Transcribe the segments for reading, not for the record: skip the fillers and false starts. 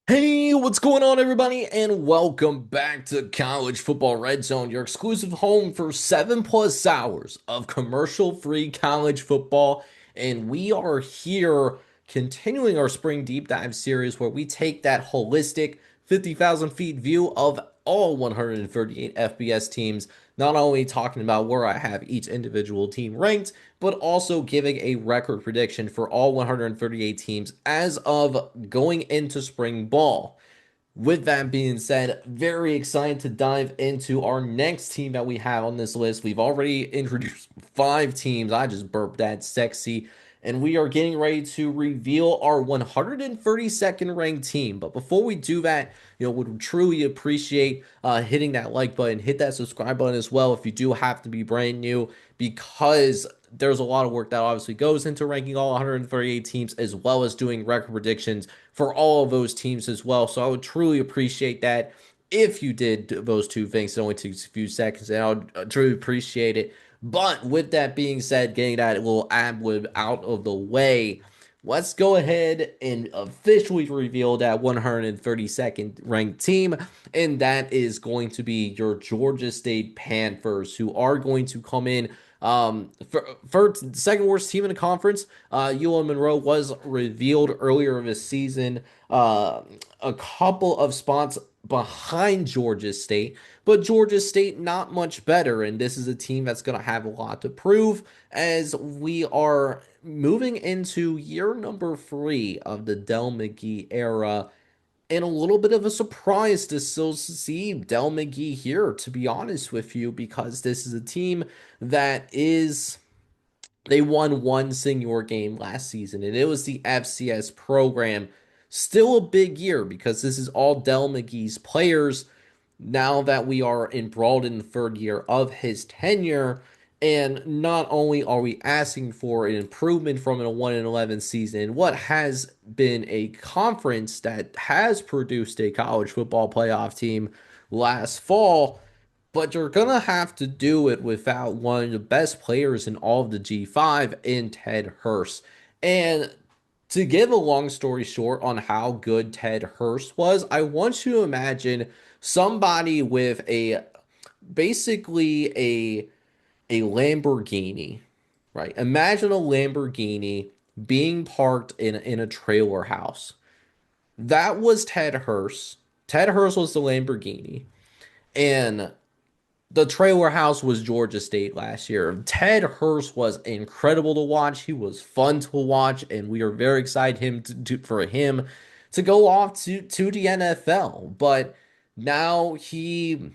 Hey, what's going on, everybody? And welcome back to College Football Red Zone, your exclusive home for 7+ hours of commercial-free college football. And we are here continuing our spring deep dive series where we take that holistic 50,000 feet view of all 138 FBS teams, not only talking about where I have each individual team ranked, but also giving a record prediction for all 138 teams as of going into spring ball. With that being said, very excited to dive into our next team that we have on this list. We've already introduced 5 teams. I just burped that sexy. And we are getting ready to reveal our 132nd ranked team. But before we do that, would truly appreciate hitting that like button, hit that subscribe button as well if you do have to be brand new, because there's a lot of work that obviously goes into ranking all 138 teams as well as doing record predictions for all of those teams as well. So I would truly appreciate that if you did those two things. It only takes a few seconds, and I would truly appreciate it. But with that being said, getting that little ad lib out of the way, let's go ahead and officially reveal that 132nd ranked team, and that is going to be your Georgia State Panthers, who are going to come in for second worst team in the conference. UL Monroe was revealed earlier this season, a couple of spots behind Georgia State, but Georgia State not much better. And this is a team that's going to have a lot to prove as we are moving into year number 3 of the Del McGee era. And a little bit of a surprise to still see Del McGee here, to be honest with you, because this is a team that is they won one senior game last season, and it was the FCS program. Still a big year because this is all Del McGee's players now that we are embroiled in the third year of his tenure. And not only are we asking for an improvement from a 1-11 season, what has been a conference that has produced a college football playoff team last fall, but you're gonna have to do it without one of the best players in all of the G5 in Ted Hurst. And to give a long story short on how good Ted Hurst was, I want you to imagine somebody with a basically a Lamborghini, right? Imagine a Lamborghini being parked in a trailer house. That was Ted Hurst. Ted Hurst was the Lamborghini, and the trailer house was Georgia State last year. Ted Hurst was incredible to watch. He was fun to watch, and we are very excited for him to go off to the NFL. But now he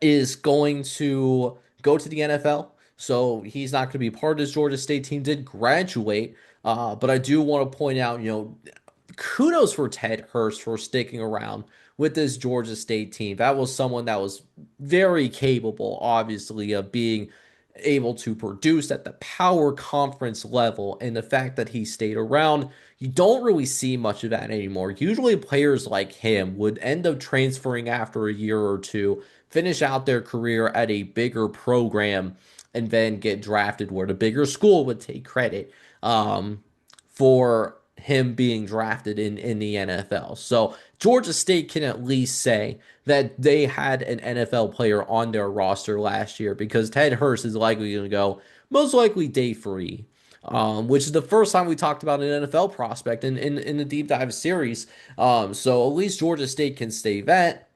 is going to go to the NFL, so he's not going to be part of this Georgia State team. Did graduate, but I do want to point out, kudos for Ted Hurst for sticking around with this Georgia State team. That was someone that was very capable, obviously, of being able to produce at the power conference level. And the fact that he stayed around, you don't really see much of that anymore. Usually, players like him would end up transferring after a year or two, finish out their career at a bigger program, and then get drafted where the bigger school would take credit for him being drafted in the NFL. So Georgia State can at least say that they had an NFL player on their roster last year, because Ted Hurst is likely going to go most likely day 3, which is the first time we talked about an NFL prospect in the deep dive series. So at least Georgia State can stay that.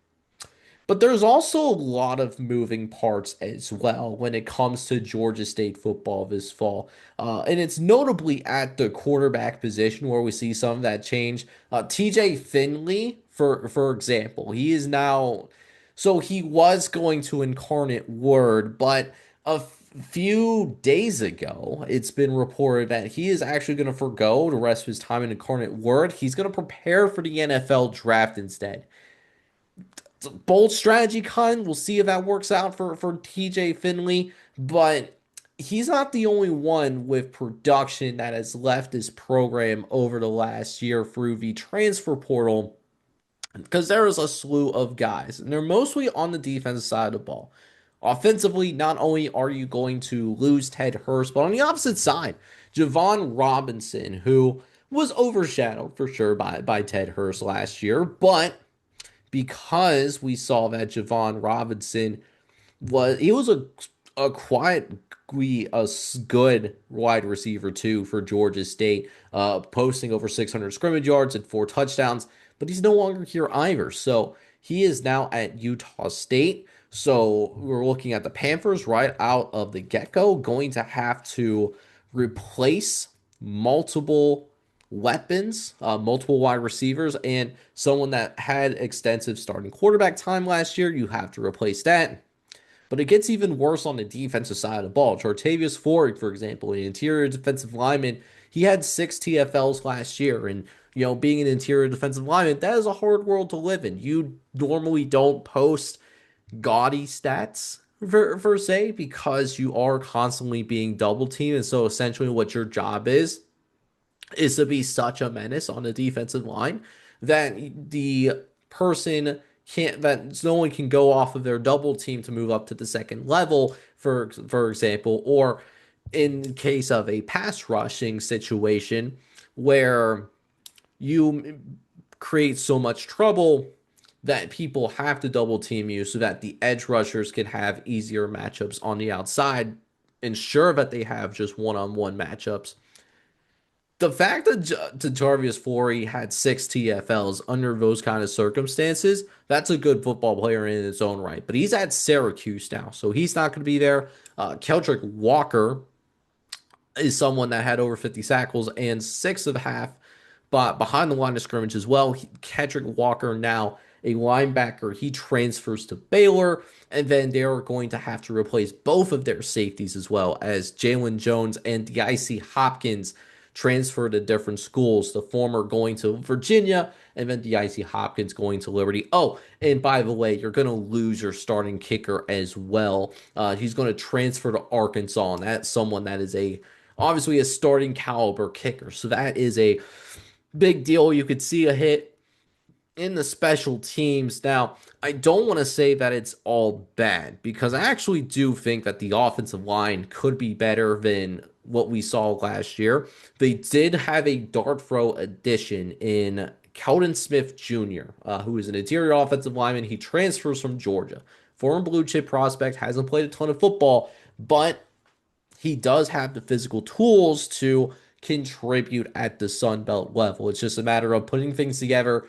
But there's also a lot of moving parts as well when it comes to Georgia State football this fall. And it's notably at the quarterback position where we see some of that change. TJ Finley, for example, he is now, so he was going to Incarnate Word, but a few days ago, it's been reported that he is actually going to forego the rest of his time in Incarnate Word. He's going to prepare for the NFL draft instead. Bold strategy, we'll see if that works out for TJ Finley, but he's not the only one with production that has left this program over the last year through the transfer portal, because there is a slew of guys, and they're mostly on the defensive side of the ball. Offensively, not only are you going to lose Ted Hurst, but on the opposite side, Javon Robinson, who was overshadowed for sure by Ted Hurst last year, but because we saw that Javon Robinson was a quietly good wide receiver too for Georgia State, posting over 600 scrimmage yards and 4 touchdowns. But he's no longer here either. So he is now at Utah State. So we're looking at the Panthers right out of the get go, going to have to replace multiple weapons, multiple wide receivers, and someone that had extensive starting quarterback time last year. You have to replace that. But it gets even worse on the defensive side of the ball. Chartavius Ford, for example, an interior defensive lineman, he had 6 TFLs last year. And, being an interior defensive lineman, that is a hard world to live in. You normally don't post gaudy stats per se because you are constantly being double teamed. And so essentially what your job is to be such a menace on the defensive line that the person can't that no one can go off of their double team to move up to the second level, for example, or in case of a pass rushing situation where you create so much trouble that people have to double team you so that the edge rushers can have easier matchups on the outside, ensure that they have just one-on-one matchups. The fact that Jarvis Flory had 6 TFLs under those kind of circumstances, that's a good football player in its own right. But he's at Syracuse now, so he's not going to be there. Keldrick Walker is someone that had over 50 tackles and 6.5 but behind the line of scrimmage as well. Kedrick Walker now a linebacker. He transfers to Baylor, and then they're going to have to replace both of their safeties as well as Jalen Jones and DIC Hopkins transfer to different schools. The former going to Virginia, and then DIC Hopkins going to Liberty. Oh, and by the way, you're going to lose your starting kicker as well. He's going to transfer to Arkansas, and that's someone that is obviously a starting caliber kicker. So that is a big deal. You could see a hit in the special teams. Now, I don't want to say that it's all bad because I actually do think that the offensive line could be better than what we saw last year. They did have a dart throw addition in Keldon Smith Jr., who is an interior offensive lineman. He transfers from Georgia. Former blue chip prospect, hasn't played a ton of football, but he does have the physical tools to contribute at the Sun Belt level. It's just a matter of putting things together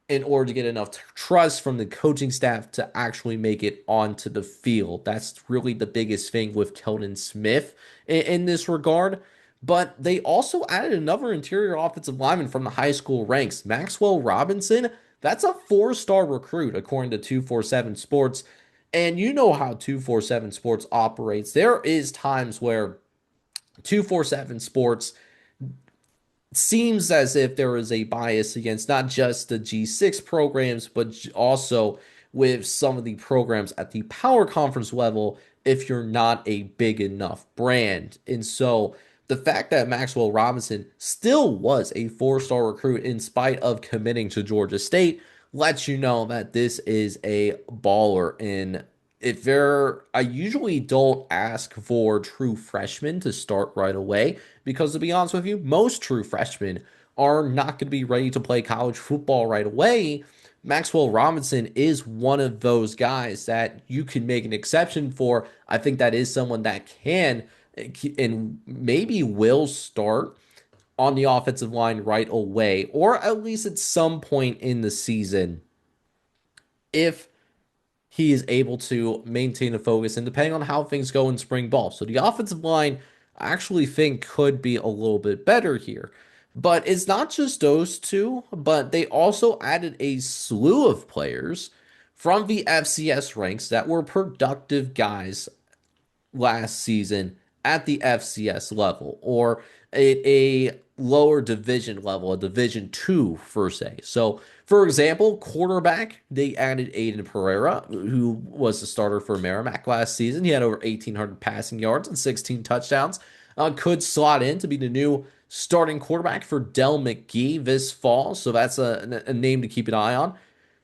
in order to get enough trust from the coaching staff to actually make it onto the field. That's really the biggest thing with Keldon Smith in this regard. But they also added another interior offensive lineman from the high school ranks, Maxwell Robinson. That's a 4-star recruit, according to 247 Sports. And you know how 247 Sports operates. There is times where 247 Sports seems as if there is a bias against not just the G6 programs, but also with some of the programs at the power conference level if you're not a big enough brand. And so the fact that Maxwell Robinson still was a 4-star recruit in spite of committing to Georgia State lets you know that this is a baller. And if they're, I usually don't ask for true freshmen to start right away because to be honest with you, most true freshmen are not going to be ready to play college football right away. Maxwell Robinson is one of those guys that you can make an exception for. I think that is someone that can and maybe will start on the offensive line right away, or at least at some point in the season if he is able to maintain a focus and depending on how things go in spring ball. So the offensive line I actually think could be a little bit better here. But it's not just those two, but they also added a slew of players from the FCS ranks that were productive guys last season at the FCS level or a lower division level, a division two per se. So, for example, quarterback, they added Aiden Pereira, who was the starter for Merrimack last season. He had over 1,800 passing yards and 16 touchdowns. Could slot in to be the new starting quarterback for Dell McGee this fall. So that's a name to keep an eye on.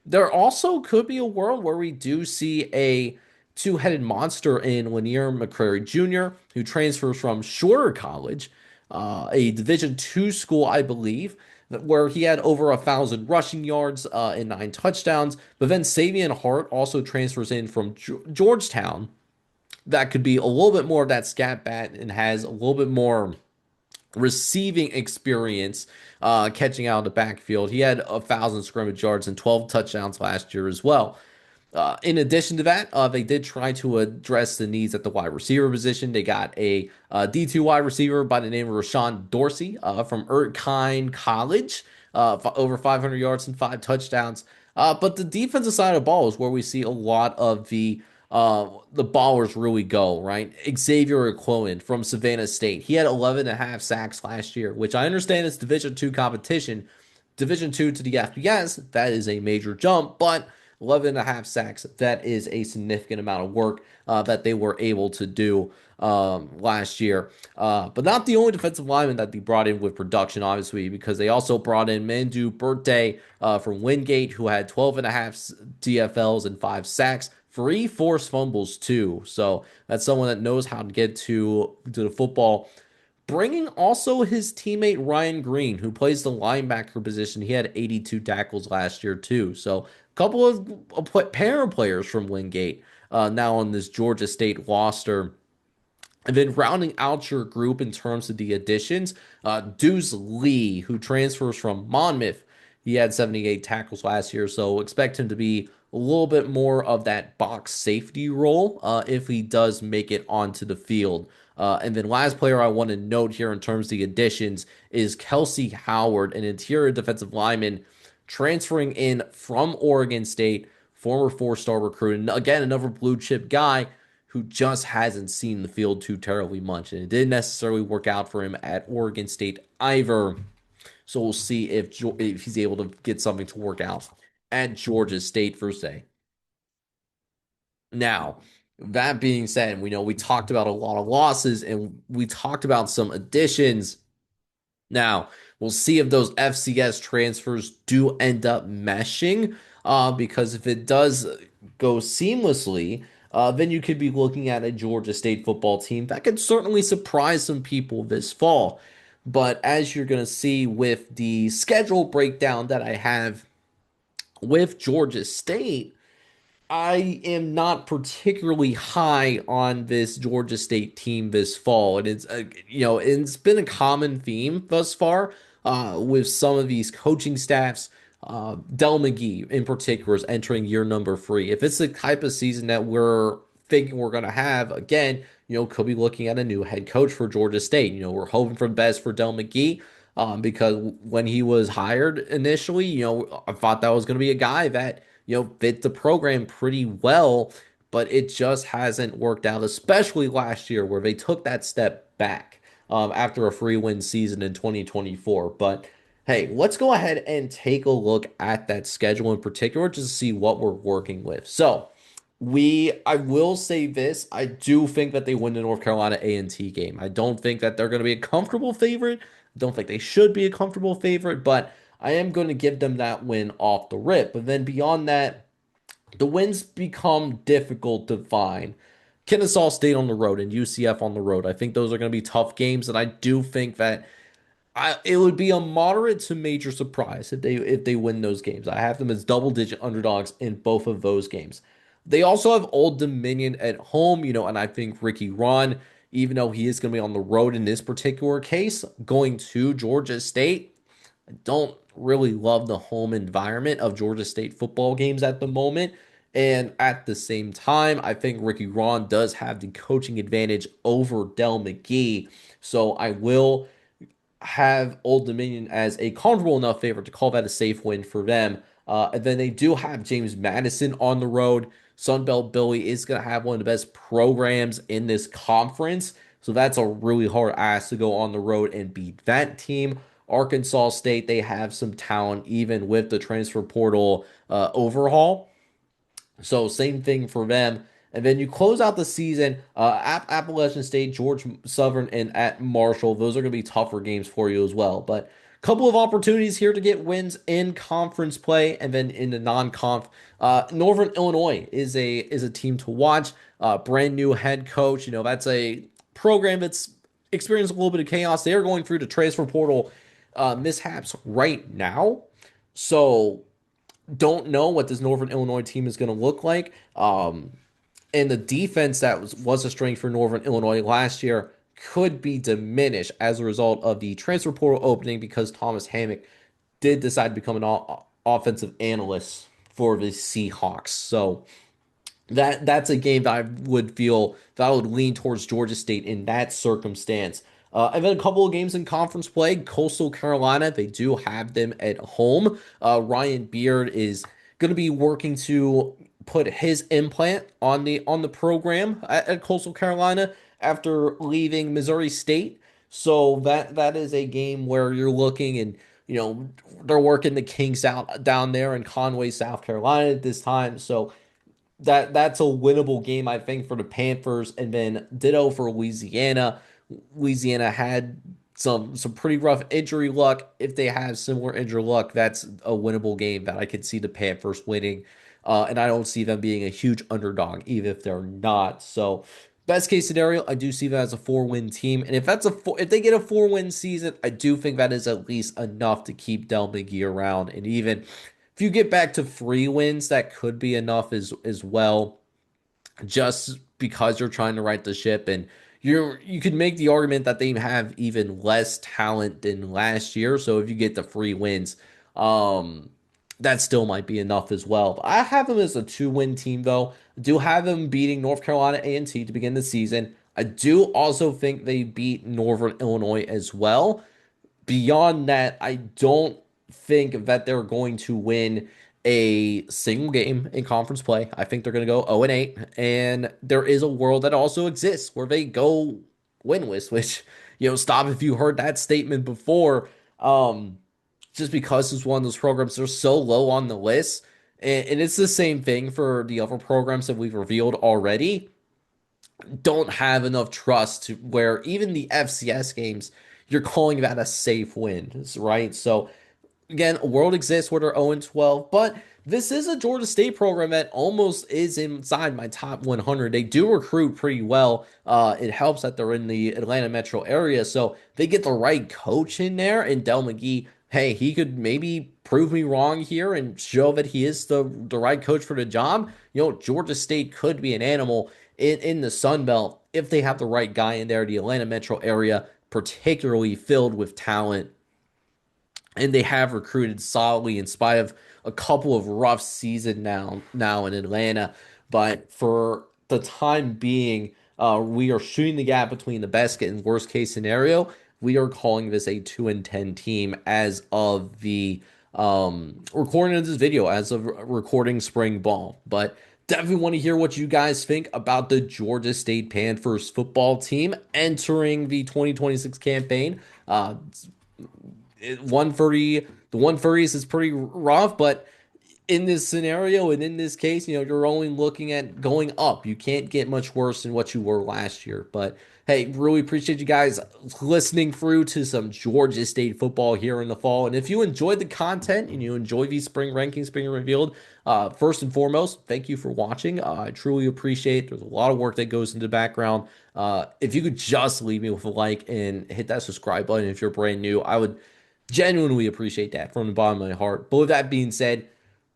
There also could be a world where we do see a two-headed monster in Lanier McCrary Jr., who transfers from Shorter College. a Division II school, I believe, where he had over 1,000 rushing yards and 9 touchdowns. But then Savion Hart also transfers in from Georgetown. That could be a little bit more of that scat bat and has a little bit more receiving experience catching out of the backfield. He had 1,000 scrimmage yards and 12 touchdowns last year as well. In addition to that, they did try to address the needs at the wide receiver position. They got a D2 wide receiver by the name of Rashawn Dorsey from Erskine College, over 500 yards and 5 touchdowns. But the defensive side of the ball is where we see a lot of the ballers really go, right? Xavier Aquilin from Savannah State. He had 11 and a half sacks last year, which I understand is Division II competition. Division II to the FBS, that is a major jump, but 11 and a half sacks, that is a significant amount of work that they were able to do last year. But not the only defensive lineman that they brought in with production, obviously, because they also brought in Mandu Birthday from Wingate, who had 12 and a half DFLs and 5 sacks. 3 forced fumbles too, so that's someone that knows how to get to the football. Bringing also his teammate Ryan Green, who plays the linebacker position. He had 82 tackles last year too. So a couple of pair of players from Wingate now on this Georgia State roster. And then rounding out your group in terms of the additions, Deuce Lee, who transfers from Monmouth. He had 78 tackles last year, so expect him to be a little bit more of that box safety role if he does make it onto the field. And then last player I want to note here in terms of the additions is Kelsey Howard, an interior defensive lineman transferring in from Oregon State, former four-star recruit. And again, another blue chip guy who just hasn't seen the field too terribly much. And it didn't necessarily work out for him at Oregon State either. So we'll see if he's able to get something to work out at Georgia State for say. Now, that being said, we know we talked about a lot of losses and we talked about some additions. Now, we'll see if those FCS transfers do end up meshing, because if it does go seamlessly, then you could be looking at a Georgia State football team that could certainly surprise some people this fall. But as you're going to see with the schedule breakdown that I have with Georgia State, I am not particularly high on this Georgia State team this fall, and it's been a common theme thus far with some of these coaching staffs. Del McGee, in particular, is entering year number 3. If it's the type of season that we're thinking we're going to have, again, could be looking at a new head coach for Georgia State. We're hoping for the best for Del McGee. Because when he was hired initially, I thought that was going to be a guy that fit the program pretty well, but it just hasn't worked out, especially last year where they took that step back after a free win season in 2024. But hey, let's go ahead and take a look at that schedule in particular just to see what we're working with. So I will say this, I do think that they win the North Carolina A&T game. I don't think that they're going to be a comfortable favorite. I don't think they should be a comfortable favorite, but I am going to give them that win off the rip. But then beyond that, the wins become difficult to find. Kennesaw State on the road and UCF on the road. I think those are going to be tough games, and I do think that it would be a moderate to major surprise if they win those games. I have them as double-digit underdogs in both of those games. They also have Old Dominion at home, and I think Ricky Ron, even though he is going to be on the road in this particular case, going to Georgia State, I don't really love the home environment of Georgia State football games at the moment. And at the same time, I think Ricky Ron does have the coaching advantage over Del McGee. So I will have Old Dominion as a comfortable enough favorite to call that a safe win for them. And then they do have James Madison on the road. Sunbelt Billy is going to have one of the best programs in this conference. So that's a really hard ask to go on the road and beat that team. Arkansas State, they have some talent even with the transfer portal overhaul. So same thing for them. And then you close out the season, Appalachian State, George Southern, and at Marshall. Those are going to be tougher games for you as well. But a couple of opportunities here to get wins in conference play, and then in the non-conf. Northern Illinois is a team to watch. Brand new head coach. That's a program that's experiencing a little bit of chaos. They are going through the transfer portal mishaps right now. So don't know what this Northern Illinois team is going to look like. And the defense that was a strength for Northern Illinois last year could be diminished as a result of the transfer portal opening because Thomas Hammock did decide to become an offensive analyst for the Seahawks. So that's a game that I would feel that I would lean towards Georgia State in that circumstance. And then a couple of games in conference play. Coastal Carolina, they do have them at home. Ryan Beard is going to be working to put his implant on the program at Coastal Carolina after leaving Missouri State. So that is a game where you're looking and they're working the kinks out down there in Conway, South Carolina at this time. So that's a winnable game, I think, for the Panthers. And then ditto for Louisiana. Louisiana had some pretty rough injury luck. If they have similar injury luck, that's a winnable game that I could see the Panthers winning. And I don't see them being a huge underdog, even if they're not. So, best case scenario, I do see that as a 4-win team. And if they get a 4-win season, I do think that is at least enough to keep Del McGee around. And even if you get back to 3 wins, that could be enough as well, just because you're trying to right the ship. And you could make the argument that they have even less talent than last year. So if you get the 3 wins, that still might be enough as well. But I have them as a 2-win team though. I do have them beating North Carolina A&T to begin the season. I do also think they beat Northern Illinois as well. Beyond that, I don't think that they're going to win a single game in conference play. I think they're going to go 0-8, and there is a world that also exists where they go winless, which, stop if you heard that statement before. Just because it's one of those programs they're so low on the list, and it's the same thing for the other programs that we've revealed already. Don't have enough trust to where even the FCS games, you're calling that a safe win, right? So again, a world exists where they're 0-12, but this is a Georgia State program that almost is inside my top 100. They do recruit pretty well. It helps that they're in the Atlanta metro area, so they get the right coach in there. And Del McGee, hey, he could maybe prove me wrong here and show that he is the right coach for the job. Georgia State could be an animal in the Sun Belt if they have the right guy in there. The Atlanta metro area, particularly filled with talent, and they have recruited solidly in spite of a couple of rough seasons now in Atlanta. But for the time being, we are shooting the gap between the best and worst case scenario. We are calling this a 2-10 team as of the recording of this video, as of recording spring ball. But definitely want to hear what you guys think about the Georgia State Panthers football team entering the 2026 campaign. 130, the 130s is pretty rough, but in this scenario and in this case, you're only looking at going up. You can't get much worse than what you were last year. But hey, really appreciate you guys listening through to some Georgia State football here in the fall. And if you enjoyed the content and you enjoy these spring rankings being revealed, first and foremost, thank you for watching. I truly appreciate it. There's a lot of work that goes into the background. If you could just leave me with a like and hit that subscribe button if you're brand new, I would genuinely appreciate that from the bottom of my heart. But with that being said,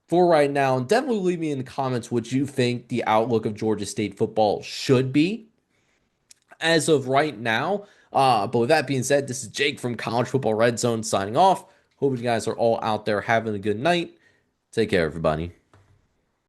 for right now, definitely leave me in the comments what you think the outlook of Georgia State football should be as of right now. But with that being said, this is Jake from College Football Red Zone signing off. Hope you guys are all out there having a good night. Take care, everybody.